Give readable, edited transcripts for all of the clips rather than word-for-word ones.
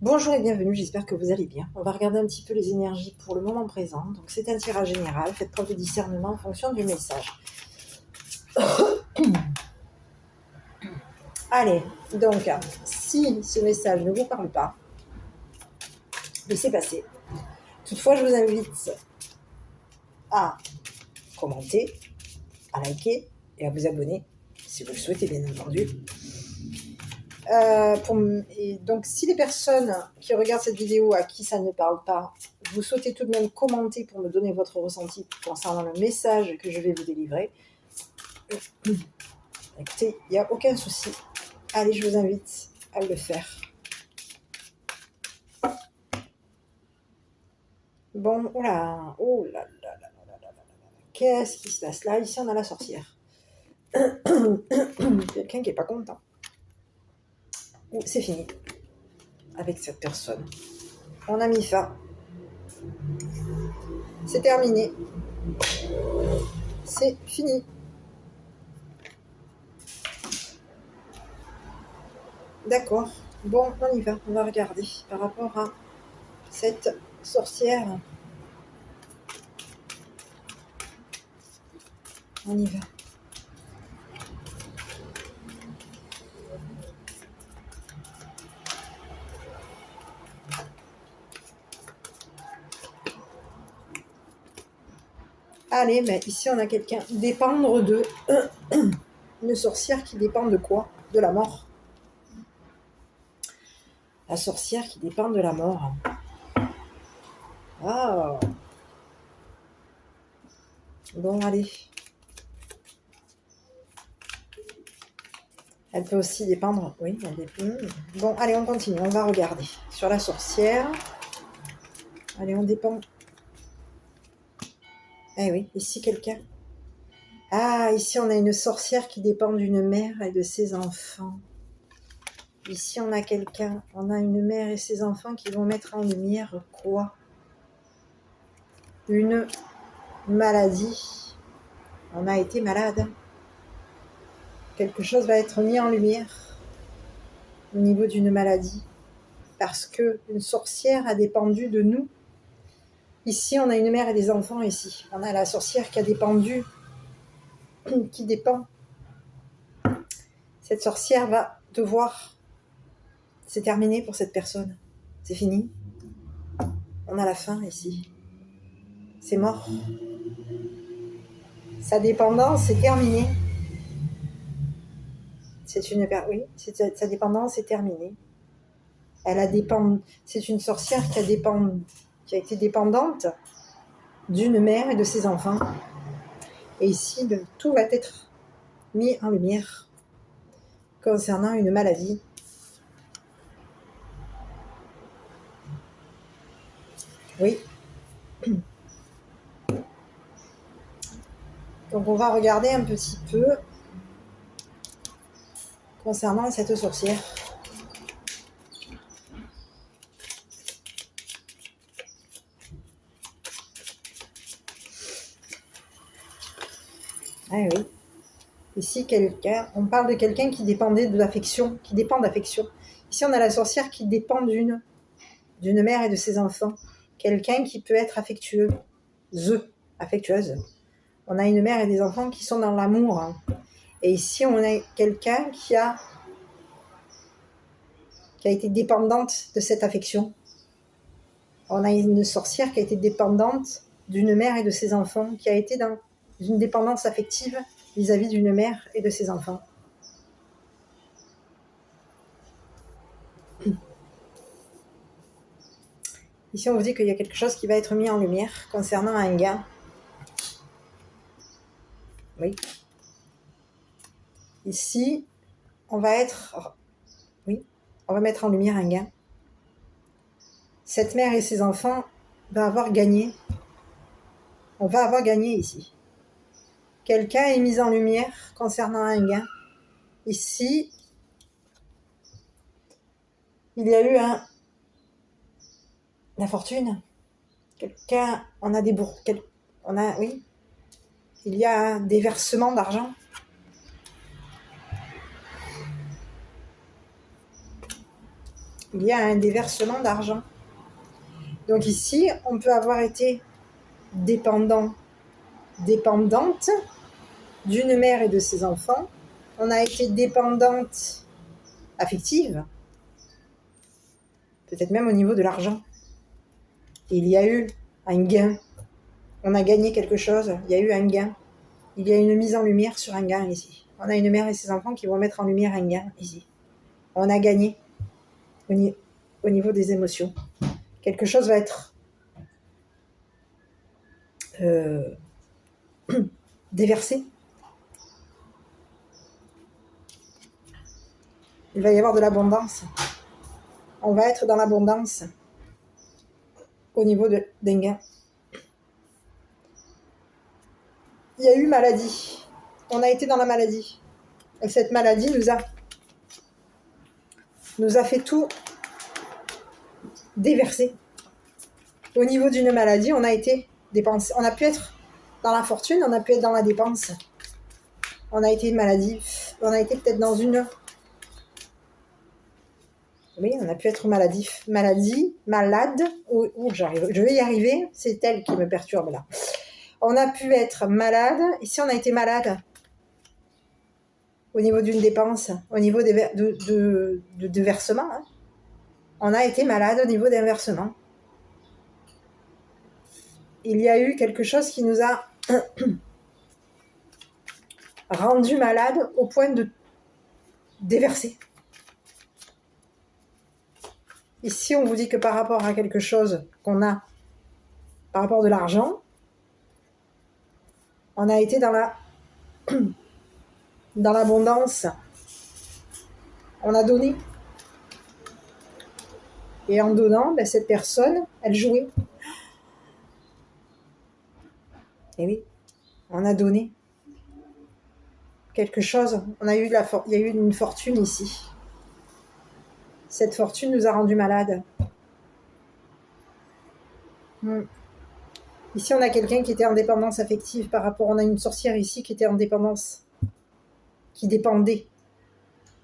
Bonjour et bienvenue, j'espère que vous allez bien. On va regarder un petit peu les énergies pour le moment présent. Donc c'est un tirage général, faites preuve de discernement en fonction du message. Allez, donc si ce message ne vous parle pas, laissez passer. Toutefois, je vous invite à commenter, à liker et à vous abonner, si vous le souhaitez bien entendu. Et donc si les personnes qui regardent cette vidéo à qui ça ne parle pas, vous souhaitez tout de même commenter pour me donner votre ressenti concernant le message que je vais vous délivrer, écoutez, il n'y a aucun souci. Allez, je vous invite à le faire. Bon, oh là là là là là là. Qu'est-ce qui se passe là? Ici, on a la sorcière. Quelqu'un qui n'est pas content. C'est fini avec cette personne. On a mis fin. C'est terminé. C'est fini. D'accord. Bon, on y va. On va regarder par rapport à cette sorcière. On y va. Allez, mais ici on a quelqu'un. Dépendre de... Une sorcière qui dépend de quoi? De la mort. La sorcière qui dépend de la mort. Ah. Bon, allez. Elle peut aussi dépendre. Oui, elle dépend. Bon, allez, on continue. On va regarder. Sur la sorcière. Allez, on dépend. Eh oui, ici quelqu'un. Ah, ici on a une sorcière qui dépend d'une mère et de ses enfants. Ici on a quelqu'un. On a une mère et ses enfants qui vont mettre en lumière quoi? Une maladie. On a été malade. Quelque chose va être mis en lumière au niveau d'une maladie. Parce qu'une sorcière a dépendu de nous. Ici, on a une mère et des enfants ici. On a la sorcière qui a dépendu, qui dépend. Cette sorcière va devoir... C'est terminé pour cette personne. C'est fini. On a la fin ici. C'est mort. Sa dépendance est terminée. Oui, sa dépendance est terminée. C'est une sorcière qui a été dépendante d'une mère et de ses enfants. Et ici, tout va être mis en lumière concernant une maladie. Oui. Donc on va regarder un petit peu concernant cette sorcière. Ah oui. Ici, on parle de quelqu'un qui dépendait de l'affection, qui dépend d'affection. Ici, on a la sorcière qui dépend d'une mère et de ses enfants. Quelqu'un qui peut être affectueuse. On a une mère et des enfants qui sont dans l'amour. Et ici, on a quelqu'un qui a été dépendante de cette affection. On a une sorcière qui a été dépendante d'une mère et de ses enfants, qui a été dans une dépendance affective vis-à-vis d'une mère et de ses enfants. Ici, on vous dit qu'il y a quelque chose qui va être mis en lumière concernant un gars. Oui. Ici, on va mettre en lumière un gars. Cette mère et ses enfants vont avoir gagné. On va avoir gagné ici. Quelqu'un est mis en lumière concernant un gars. Ici, il y a eu la fortune. Quelqu'un, il y a des versements d'argent. il y a un déversement d'argent. Donc ici, on peut avoir été dépendant, dépendante d'une mère et de ses enfants. On a été dépendante affective, peut-être même au niveau de l'argent. Il y a eu un gain. On a gagné quelque chose, il y a eu un gain. Il y a une mise en lumière sur un gain ici. On a une mère et ses enfants qui vont mettre en lumière un gain ici. On a gagné au niveau des émotions. Quelque chose va être déversé. Il va y avoir de l'abondance. On va être dans l'abondance au niveau d'un gain. Il y a eu maladie. On a été dans la maladie. Et cette maladie nous a fait tout déverser. Au niveau d'une maladie, on a été dépensé. On a pu être dans la fortune, on a pu être dans la dépense. On a été une maladie. On a été peut-être dans une... Oui, on a pu être maladif. Maladie, malade. J'arrive. Je vais y arriver. C'est elle qui me perturbe là. On a pu être malade. Ici, on a été malade. Au niveau d'une dépense, au niveau de versement. Hein. On a été malade au niveau d'un versement. Il y a eu quelque chose qui nous a rendu malade au point de déverser. Ici, on vous dit que par rapport à quelque chose qu'on a, par rapport de l'argent, on a été dans l'abondance. On a donné. Et en donnant, cette personne, elle jouait. Et oui, on a donné quelque chose. Il y a eu une fortune ici. Cette fortune nous a rendus malades. Ici, on a quelqu'un qui était en dépendance affective par rapport... On a une sorcière ici qui était en dépendance, qui dépendait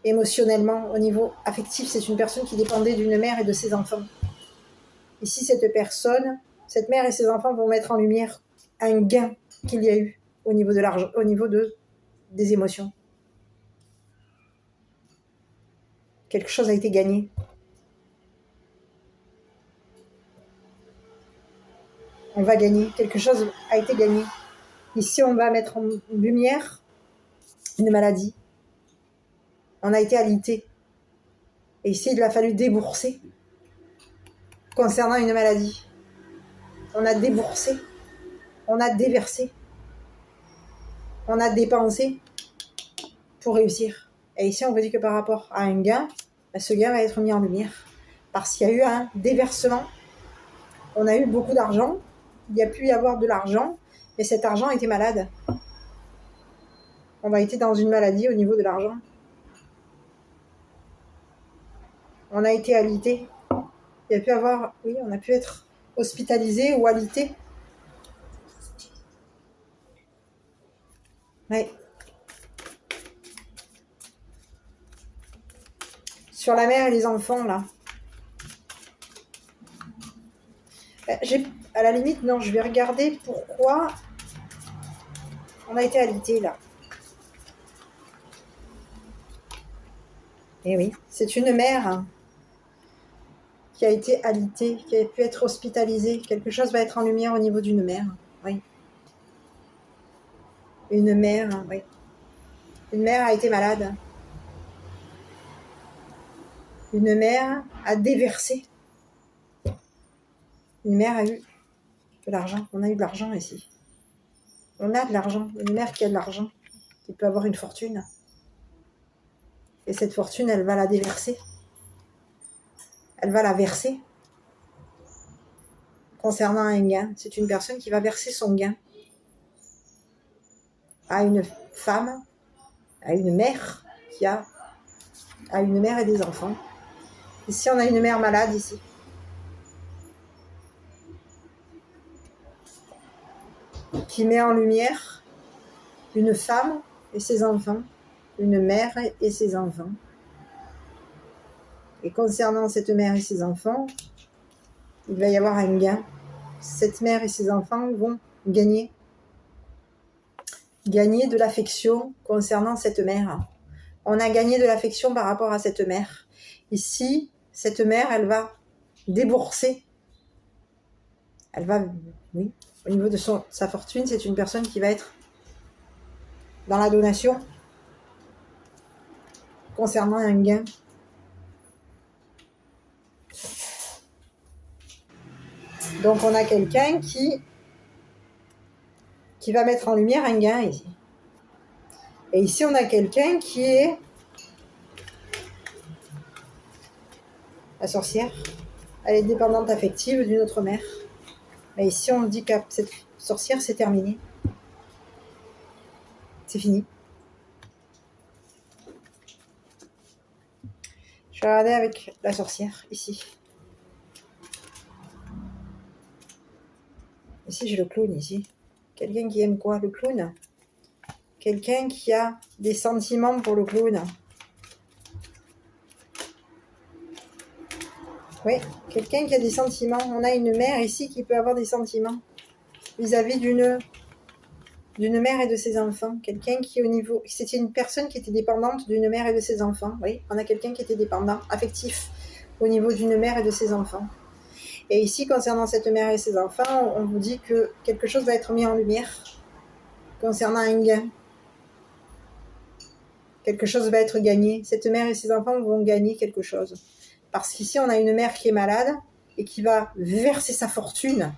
émotionnellement au niveau affectif. C'est une personne qui dépendait d'une mère et de ses enfants. Ici, cette mère et ses enfants vont mettre en lumière un gain qu'il y a eu au niveau de l'argent, au niveau des émotions. Quelque chose a été gagné. On va gagner. Quelque chose a été gagné. Ici, on va mettre en lumière une maladie. On a été alité. Et ici, il a fallu débourser concernant une maladie. On a déboursé. On a déversé. On a dépensé pour réussir. Et ici, on vous dit que par rapport à un gain, ce gain va être mis en lumière. Parce qu'il y a eu un déversement. On a eu beaucoup d'argent. Il y a pu y avoir de l'argent, mais cet argent était malade. On a été dans une maladie au niveau de l'argent. On a été alité. Il y a pu avoir, oui, on a pu être hospitalisé ou alité. Oui. Sur la mère et les enfants, là. À la limite, non, je vais regarder pourquoi on a été alité, là. Eh oui, c'est une mère qui a été alitée, qui a pu être hospitalisée. Quelque chose va être en lumière au niveau d'une mère. Oui. Une mère, oui. Une mère a été malade. Une mère a déversé. Une mère a eu de l'argent. On a eu de l'argent ici. On a de l'argent. Une mère qui a de l'argent, qui peut avoir une fortune. Et cette fortune, elle va la déverser. Elle va la verser. Concernant un gain, c'est une personne qui va verser son gain à une femme, à une mère qui a une mère et des enfants. Ici, on a une mère malade ici. Qui met en lumière une femme et ses enfants, une mère et ses enfants. Et concernant cette mère et ses enfants, il va y avoir un gain. Cette mère et ses enfants vont gagner de l'affection concernant cette mère. On a gagné de l'affection par rapport à cette mère. Ici, cette mère, elle va débourser. Elle va, oui, au niveau de sa fortune, c'est une personne qui va être dans la donation concernant un gain. Donc on a quelqu'un qui va mettre en lumière un gain ici. Et ici on a quelqu'un qui est la sorcière. Elle est dépendante affective d'une autre mère. Mais ici on dit que cette sorcière c'est terminé. C'est fini. Je vais regarder avec la sorcière ici. Ici j'ai le clown ici. Quelqu'un qui aime quoi? Le clown? Quelqu'un qui a des sentiments pour le clown. Oui, quelqu'un qui a des sentiments. On a une mère ici qui peut avoir des sentiments vis-à-vis d'une mère et de ses enfants. Quelqu'un qui au niveau... C'était une personne qui était dépendante d'une mère et de ses enfants. Oui, on a quelqu'un qui était dépendant, affectif, au niveau d'une mère et de ses enfants. Et ici, concernant cette mère et ses enfants, on vous dit que quelque chose va être mis en lumière concernant un gain. Quelque chose va être gagné. Cette mère et ses enfants vont gagner quelque chose. Parce qu'ici, on a une mère qui est malade et qui va verser sa fortune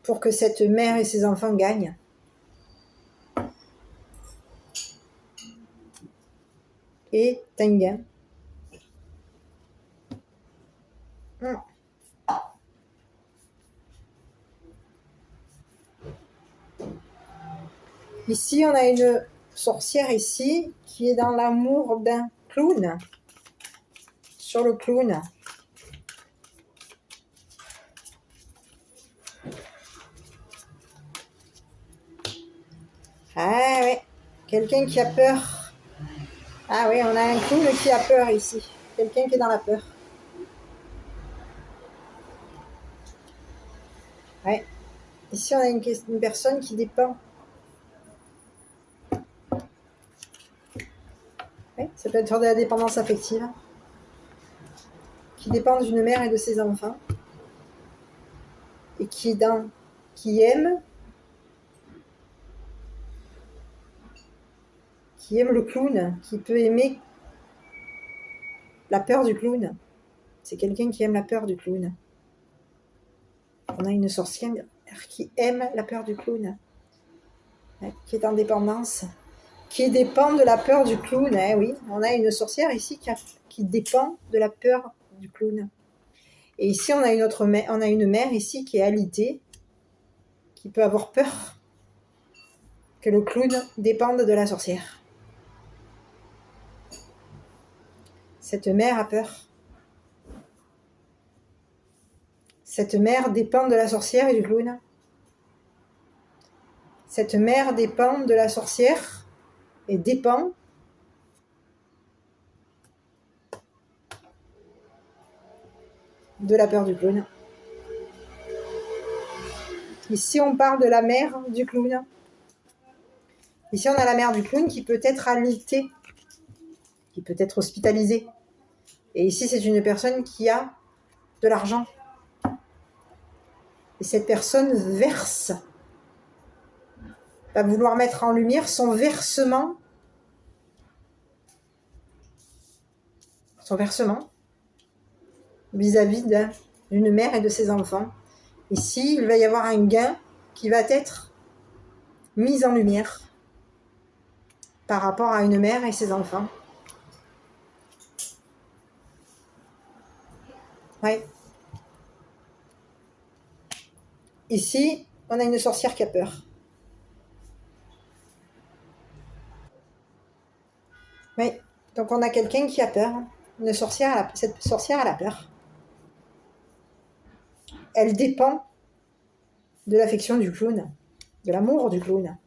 pour que cette mère et ses enfants gagnent. Et un gain. Ici, on a une sorcière ici qui est dans l'amour d'un clown. Sur le clown. Ah oui, quelqu'un qui a peur. Ah oui, on a un clown qui a peur ici. Quelqu'un qui est dans la peur. Ouais. Ici, on a une personne qui dépend. Ouais, ça peut être de la dépendance affective. Qui dépend d'une mère et de ses enfants. Et qui aime le clown, qui peut aimer la peur du clown. C'est quelqu'un qui aime la peur du clown. On a une sorcière qui aime la peur du clown, qui est en dépendance, qui dépend de la peur du clown. Oui, on a une sorcière ici qui dépend de la peur du clown. Et ici, on a une mère ici qui est alitée, qui peut avoir peur que le clown dépende de la sorcière. Cette mère a peur. Cette mère dépend de la sorcière et du clown. Cette mère dépend de la sorcière et dépend de la peur du clown. Ici, on parle de la mère du clown. Ici, on a la mère du clown qui peut être alitée, qui peut être hospitalisée. Et ici, c'est une personne qui a de l'argent. Et cette personne va vouloir mettre en lumière son versement vis-à-vis d'une mère et de ses enfants. Ici, il va y avoir un gain qui va être mis en lumière par rapport à une mère et ses enfants. Ouais. Ici, on a une sorcière qui a peur. Oui, donc on a quelqu'un qui a peur. Cette sorcière, elle a peur. Elle dépend de l'affection du clown, de l'amour du clown.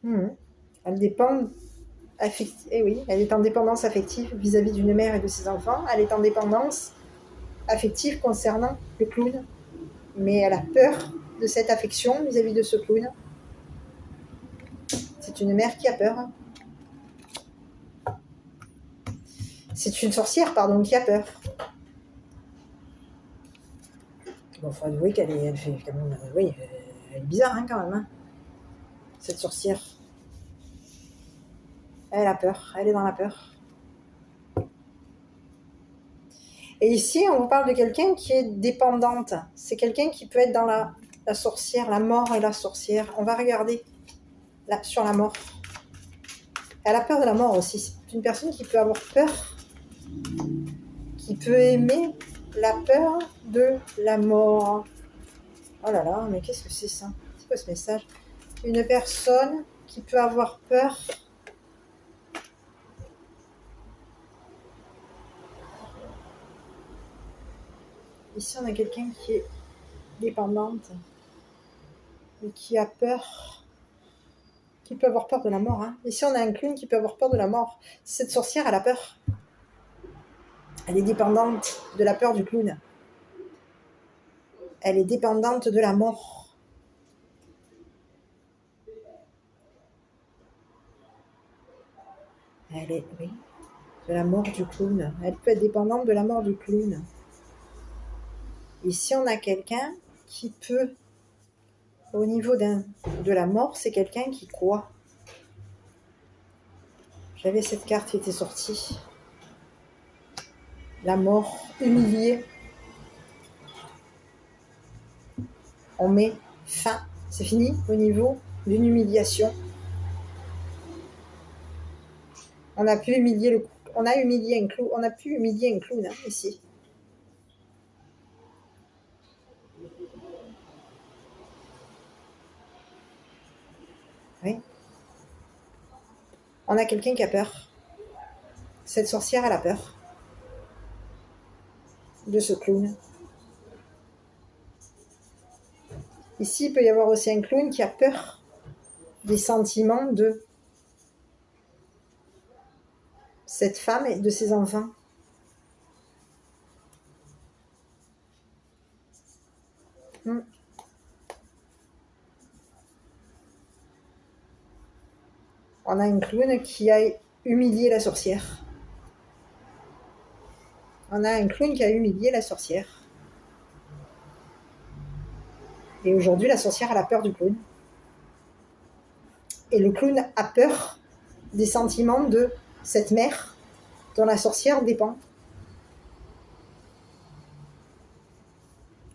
Elle Elle dépend oui, elle est en dépendance affective vis-à-vis d'une mère et de ses enfants. Elle est en dépendance affective concernant le clown. Mais elle a peur de cette affection vis-à-vis de ce clown. C'est une mère qui a peur. C'est une sorcière, pardon, qui a peur. Bon, faut avouer elle fait quand même... oui, elle est bizarre, hein, quand même, hein, cette sorcière. Elle a peur, elle est dans la peur. Et ici, on vous parle de quelqu'un qui est dépendante. C'est quelqu'un qui peut être dans la sorcière, la mort et la sorcière. On va regarder là, sur la mort. Elle a peur de la mort aussi. C'est une personne qui peut avoir peur, qui peut aimer la peur de la mort. Oh là là, mais qu'est-ce que c'est ça? C'est quoi ce message? Une personne qui peut avoir peur ici on a quelqu'un qui est dépendante et qui a peur, qui peut avoir peur de la mort, hein. Ici on a un clown qui peut avoir peur de la mort. Cette sorcière, elle a peur. Elle est dépendante de la peur du clown. Elle est dépendante de la mort. Elle est, oui, de la mort du clown. Elle peut être dépendante de la mort du clown. Ici, on a quelqu'un qui peut, au niveau de la mort, c'est quelqu'un qui croit. J'avais cette carte qui était sortie. La mort, humiliée. On met fin. C'est fini au niveau d'une humiliation. On a pu humilier on a humilié un clown. On a pu humilier un clown, hein, ici. Oui. On a quelqu'un qui a peur. Cette sorcière, elle a peur de ce clown. Ici, il peut y avoir aussi un clown qui a peur des sentiments de cette femme et de ses enfants. On a un clown qui a humilié la sorcière. On a un clown qui a humilié la sorcière. Et aujourd'hui, la sorcière, elle a peur du clown. Et le clown a peur des sentiments de cette mère dont la sorcière dépend.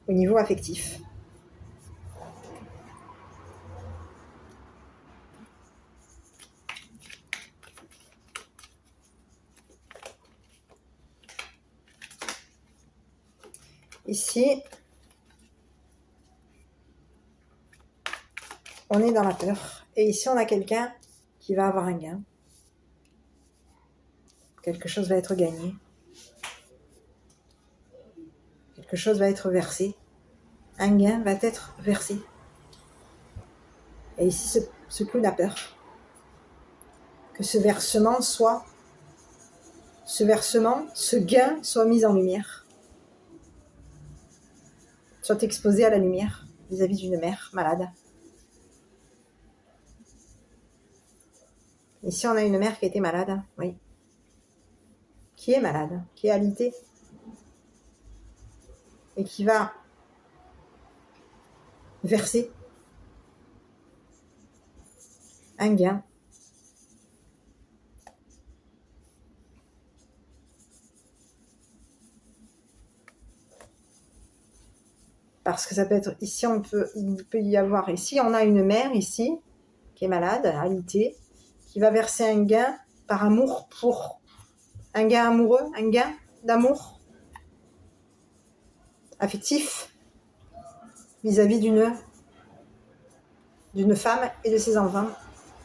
Au niveau affectif. Ici, on est dans la peur. Et ici, on a quelqu'un qui va avoir un gain. Quelque chose va être gagné. Quelque chose va être versé. Un gain va être versé. Et ici, ce clown a peur. Que ce gain soit mis en lumière. Soit exposé à la lumière vis-à-vis d'une mère malade. Ici, on a une mère qui était malade, oui. Qui est malade, qui est alitée. Et qui va verser un gain. Parce que ça peut être, ici, il peut y avoir, ici, on a une mère, ici, qui est malade, alitée, qui va verser un gain par amour pour un gain amoureux, un gain d'amour affectif vis-à-vis d'une femme et de ses enfants,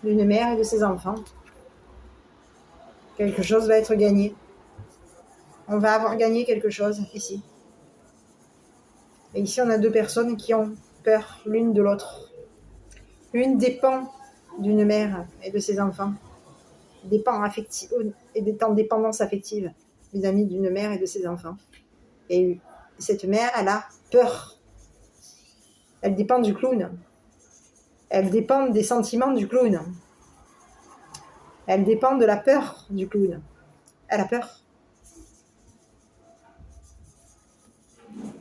d'une mère et de ses enfants. Quelque chose va être gagné. On va avoir gagné quelque chose ici. Et ici, on a deux personnes qui ont peur l'une de l'autre. L'une dépend d'une mère et de ses enfants dépend affective et est en dépendance affective vis-à-vis d'une mère et de ses enfants. Et cette mère, elle a peur. Elle dépend du clown. Elle dépend des sentiments du clown. Elle dépend de la peur du clown. Elle a peur.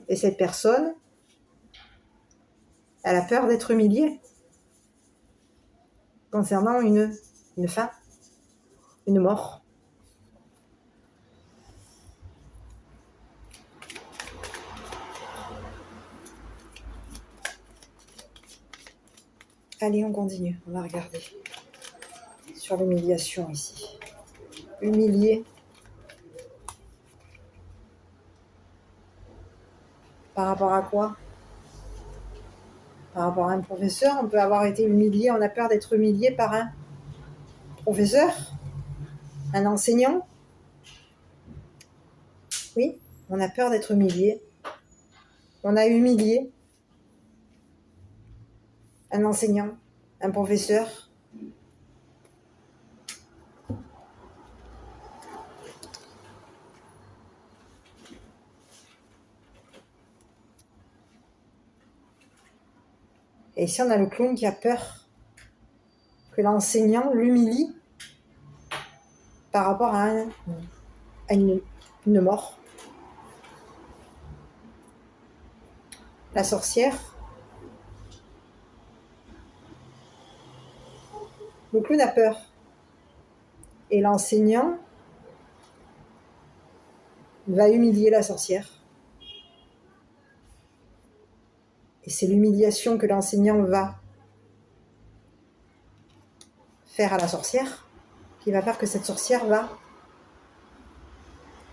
Et cette personne, elle a peur d'être humiliée concernant une fin, une mort. Allez, on continue. On va regarder sur l'humiliation ici. Humilié par rapport à quoi? Par rapport à un professeur. On peut avoir été humilié, on a peur d'être humilié par un professeur, un enseignant. Oui, on a peur d'être humilié. On a humilié un enseignant, un professeur. Et ici, on a le clown qui a peur que l'enseignant l'humilie par rapport à une mort. La sorcière. Le clown a peur. Et l'enseignant va humilier la sorcière. Et c'est l'humiliation que l'enseignant va faire à la sorcière qui va faire que cette sorcière va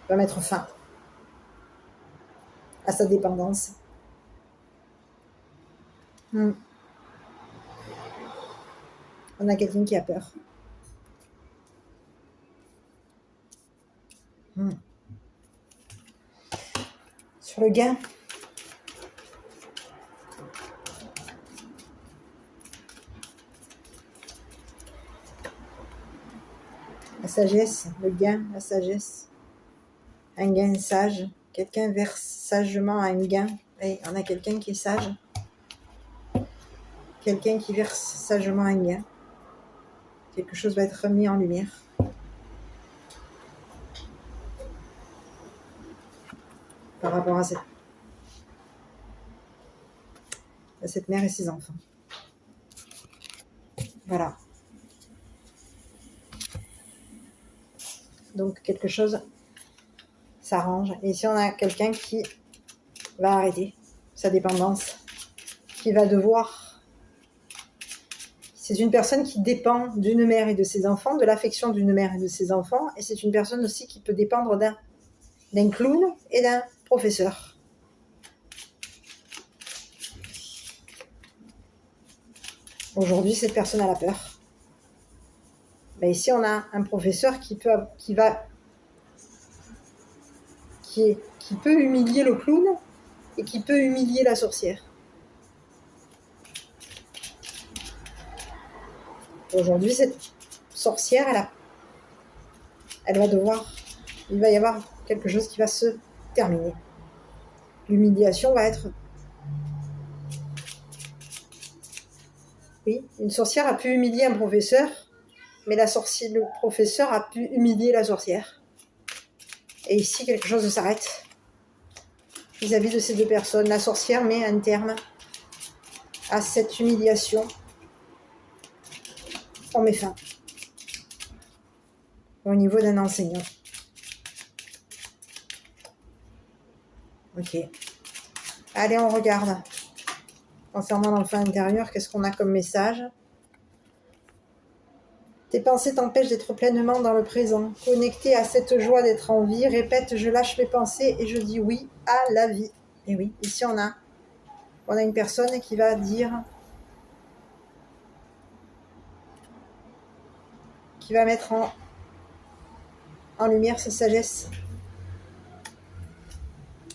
mettre fin à sa dépendance. On a quelqu'un qui a peur. Sur le gain, la sagesse, le gain, la sagesse, un gain sage, quelqu'un verse sagement un gain. Et on a quelqu'un qui est sage, quelqu'un qui verse sagement un gain. Quelque chose va être mis en lumière. Par rapport à cette mère et ses enfants. Voilà. Donc quelque chose s'arrange. Et ici on a quelqu'un qui va arrêter sa dépendance, qui va devoir... C'est une personne qui dépend d'une mère et de ses enfants, de l'affection d'une mère et de ses enfants, et c'est une personne aussi qui peut dépendre d'un clown et d'un professeur. Aujourd'hui, cette personne a la peur. Ben ici, on a un professeur qui peut humilier le clown et qui peut humilier la sorcière. Aujourd'hui, cette sorcière, il va y avoir quelque chose qui va se terminer. L'humiliation va être... Oui, une sorcière a pu humilier un professeur, mais le professeur a pu humilier la sorcière. Et ici, quelque chose s'arrête vis-à-vis de ces deux personnes. La sorcière met un terme à cette humiliation. On met fin au niveau d'un enseignant. Ok. Allez, on regarde. Concernant l'enfant intérieur, qu'est-ce qu'on a comme message? Tes pensées t'empêchent d'être pleinement dans le présent. Connecté à cette joie d'être en vie, répète, je lâche mes pensées et je dis oui à la vie. Et oui, ici on a une personne qui va dire, qui va mettre en lumière sa sagesse.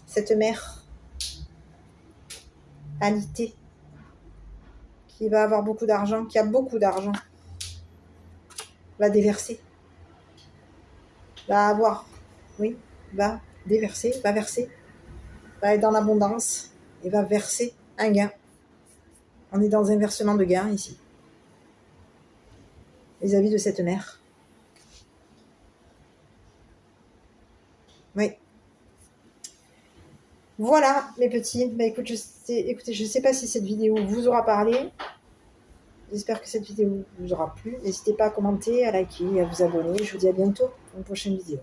Cette mère alitée qui va avoir beaucoup d'argent, qui a beaucoup d'argent, va déverser, va avoir, oui, va déverser, va verser, va être dans l'abondance et va verser un gain. On est dans un versement de gain ici, vis-à-vis de cette mère. Oui. Voilà, mes petits. Bah, écoutez, je ne sais pas si cette vidéo vous aura parlé. J'espère que cette vidéo vous aura plu. N'hésitez pas à commenter, à liker, à vous abonner. Je vous dis à bientôt pour une prochaine vidéo.